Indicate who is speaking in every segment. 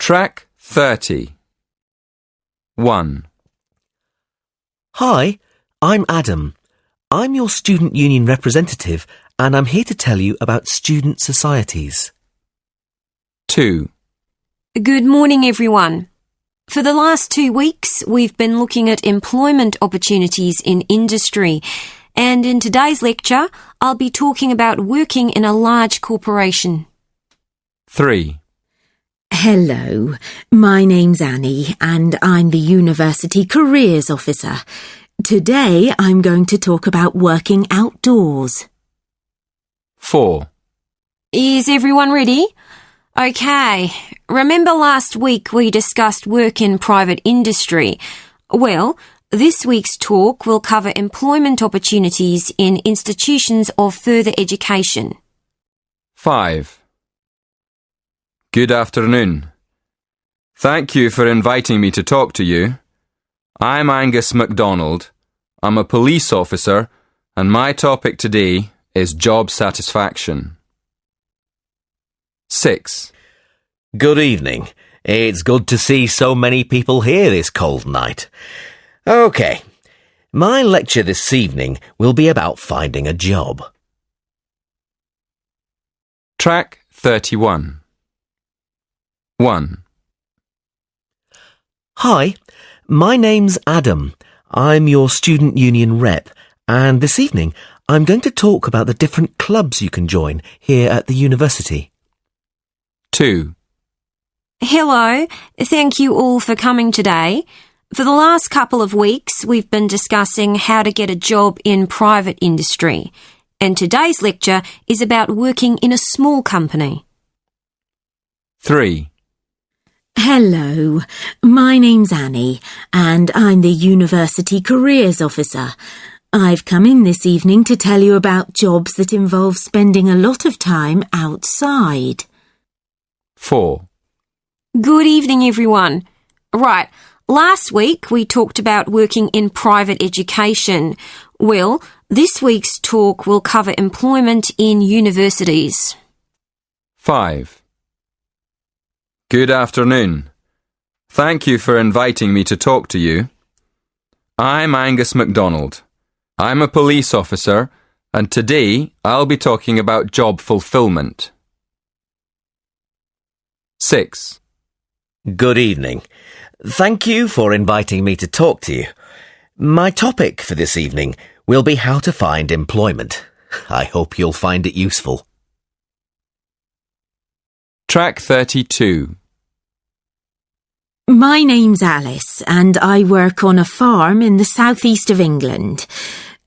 Speaker 1: Track 30. 1.
Speaker 2: Hi, I'm Adam. I'm your student union representative and I'm here to tell you about student societies.
Speaker 1: 2.
Speaker 3: Good morning, everyone. For the last 2 weeks, we've been looking at employment opportunities in industry, and in today's lecture, I'll be talking about working in a large corporation.
Speaker 1: 3.
Speaker 4: Hello, my name's Annie and I'm the University Careers Officer. Today I'm going to talk about working outdoors.
Speaker 1: 4.
Speaker 3: Is everyone ready? Okay, remember last week we discussed work in private industry? Well, this week's talk will cover employment opportunities in institutions of further education.
Speaker 1: 5. Good afternoon. Thank you for inviting me to talk to you. I'm Angus MacDonald. I'm a police officer, and my topic today is job satisfaction. 6.
Speaker 2: Good evening. It's good to see so many people here this cold night. OK, my lecture this evening will be about finding a job.
Speaker 1: Track 31. 1.
Speaker 2: Hi, my name's Adam. I'm your student union rep, and this evening I'm going to talk about the different clubs you can join here at the university.
Speaker 1: 2.
Speaker 3: Hello, thank you all for coming today. For the last couple of weeks, we've been discussing how to get a job in private industry, and today's lecture is about working in a small company.
Speaker 1: 3.
Speaker 4: Hello, my name's Annie and I'm the University Careers Officer. I've come in this evening to tell you about jobs that involve spending a lot of time outside.
Speaker 1: 4.
Speaker 3: Good evening, everyone. Right, last week we talked about working in private education. Well, this week's talk will cover employment in universities.
Speaker 1: 5. Good afternoon. Thank you for inviting me to talk to you. I'm Angus MacDonald. I'm a police officer, and today I'll be talking about job fulfillment. 6.
Speaker 2: Good evening. Thank you for inviting me to talk to you. My topic for this evening will be how to find employment. I hope you'll find it useful.
Speaker 1: Track 32.
Speaker 4: My name's Alice and I work on a farm in the southeast of England.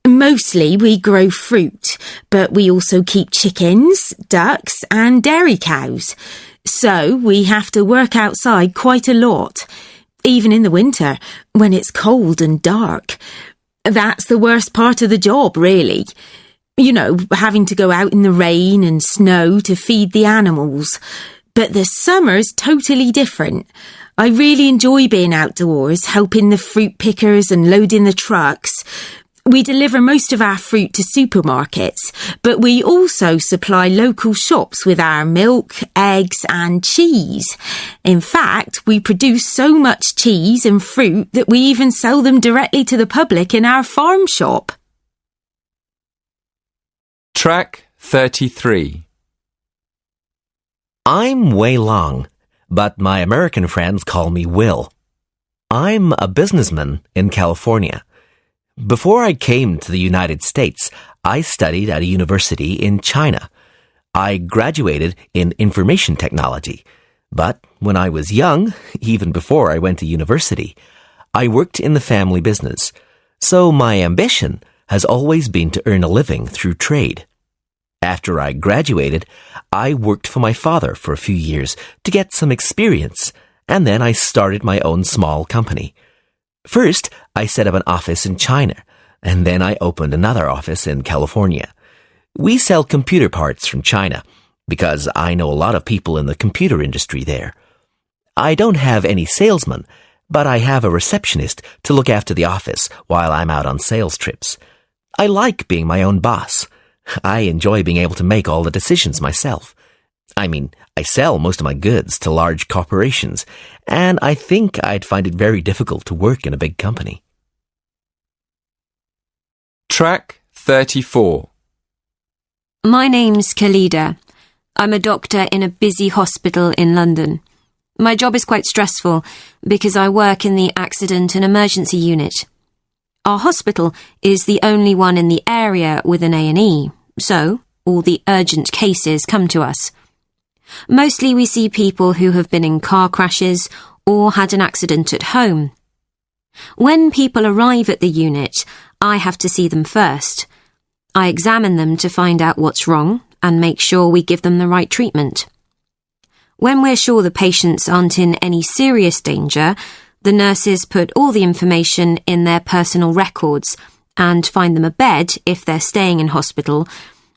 Speaker 4: Mostly we grow fruit, but we also keep chickens, ducks and dairy cows. So we have to work outside quite a lot, even in the winter when it's cold and dark. That's the worst part of the job, really. You know, having to go out in the rain and snow to feed the animals. But the summer's totally different. I really enjoy being outdoors, helping the fruit pickers and loading the trucks. We deliver most of our fruit to supermarkets, but we also supply local shops with our milk, eggs and cheese. In fact, we produce so much cheese and fruit that we even sell them directly to the public in our farm shop.
Speaker 1: Track 33.
Speaker 2: I'm Wei Long, but my American friends call me Will. I'm a businessman in California. Before I came to the United States, I studied at a university in China. I graduated in information technology. But when I was young, even before I went to university, I worked in the family business. So my ambition has always been to earn a living through trade. After I graduated, I worked for my father for a few years to get some experience, and then I started my own small company. First, I set up an office in China, and then I opened another office in California. We sell computer parts from China, because I know a lot of people in the computer industry there. I don't have any salesmen, but I have a receptionist to look after the office while I'm out on sales trips. I like being my own boss. I enjoy being able to make all the decisions myself. I mean, I sell most of my goods to large corporations, and I think I'd find it very difficult to work in a big company.
Speaker 1: Track 34.
Speaker 3: My name's Khalida. I'm a doctor in a busy hospital in London. My job is quite stressful because I work in the accident and emergency unit. Our hospital is the only one in the area with an A&E, so all the urgent cases come to us. Mostly we see people who have been in car crashes or had an accident at home. When people arrive at the unit, I have to see them first. I examine them to find out what's wrong and make sure we give them the right treatment. When we're sure the patients aren't in any serious danger, the nurses put all the information in their personal records and find them a bed if they're staying in hospital,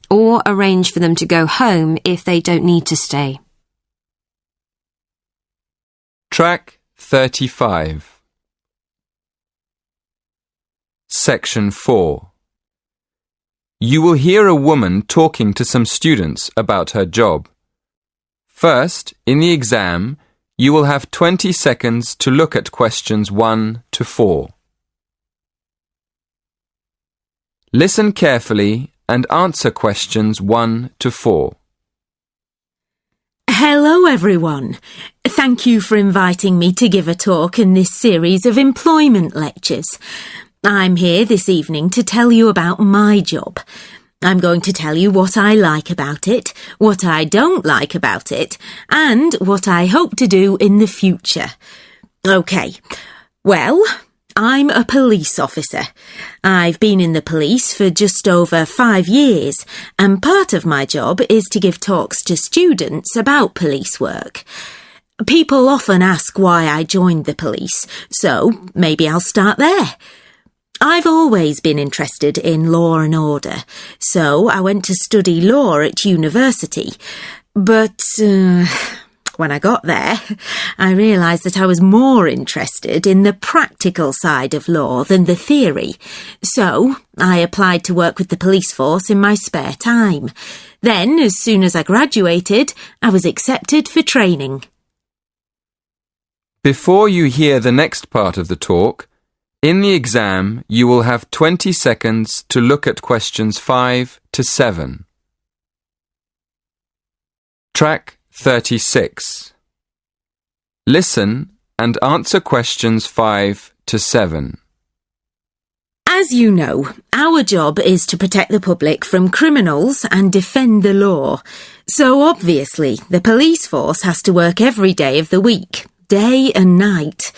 Speaker 3: or arrange for them to go home if they don't need to stay.
Speaker 1: Track 35. Section 4. You will hear a woman talking to some students about her job. First, in the exam, you will have 20 seconds to look at questions 1 to 4. Listen carefully and answer questions 1 to 4.
Speaker 4: Hello everyone. Thank you for inviting me to give a talk in this series of employment lectures. I'm here this evening to tell you about my job. I'm going to tell you what I like about it, what I don't like about it, and what I hope to do in the future. OK, well, I'm a police officer. I've been in the police for just over 5 years, and part of my job is to give talks to students about police work. People often ask why I joined the police, so maybe I'll start there. I've always been interested in law and order, so I went to study law at university. But when I got there, I realised that I was more interested in the practical side of law than the theory. So I applied to work with the police force in my spare time. Then, as soon as I graduated, I was accepted for training.
Speaker 1: Before you hear the next part of the talk, in the exam, you will have 20 seconds to look at questions 5 to 7. Track 36. Listen and answer questions 5 to 7.
Speaker 4: As you know, our job is to protect the public from criminals and defend the law. So obviously, the police force has to work every day of the week, day and night.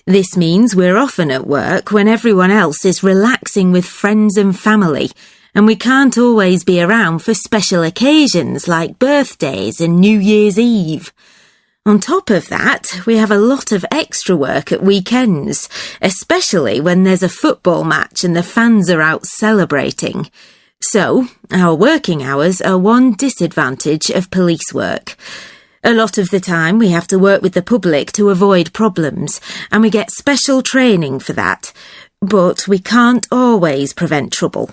Speaker 4: This means we're often at work when everyone else is relaxing with friends and family, and we can't always be around for special occasions like birthdays and New Year's Eve. On top of that, we have a lot of extra work at weekends, especially when there's a football match and the fans are out celebrating. So, our working hours are one disadvantage of police work. A lot of the time we have to work with the public to avoid problems, and we get special training for that. But we can't always prevent trouble.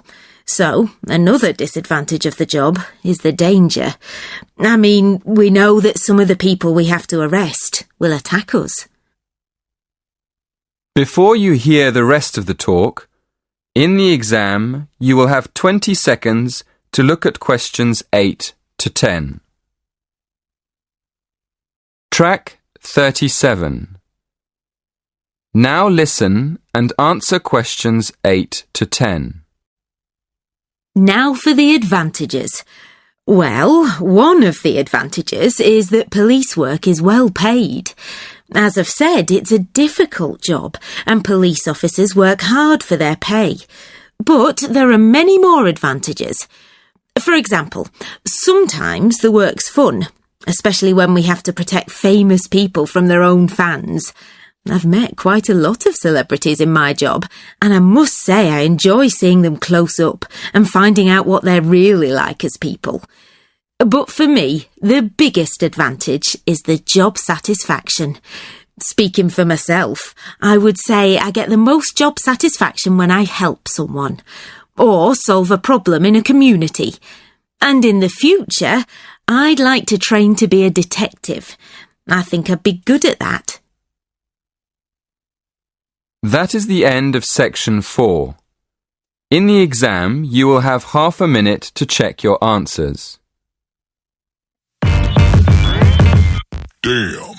Speaker 4: So, another disadvantage of the job is the danger. I mean, we know that some of the people we have to arrest will attack us.
Speaker 1: Before you hear the rest of the talk, in the exam, you will have 20 seconds to look at questions 8 to 10. Track 37. Now listen and answer questions 8 to 10.
Speaker 4: Now for the advantages. Well, one of the advantages is that police work is well paid. As I've said, it's a difficult job, and police officers work hard for their pay. But there are many more advantages. For example, sometimes the work's fun, especially when we have to protect famous people from their own fans. I've met quite a lot of celebrities in my job, and I must say I enjoy seeing them close up and finding out what they're really like as people. But for me, the biggest advantage is the job satisfaction. Speaking for myself, I would say I get the most job satisfaction when I help someone, or solve a problem in a community. And in the future, I'd like to train to be a detective. I think I'd be good at that.
Speaker 1: That is the end of section 4. In the exam, you will have half a minute to check your answers.
Speaker 5: Damn.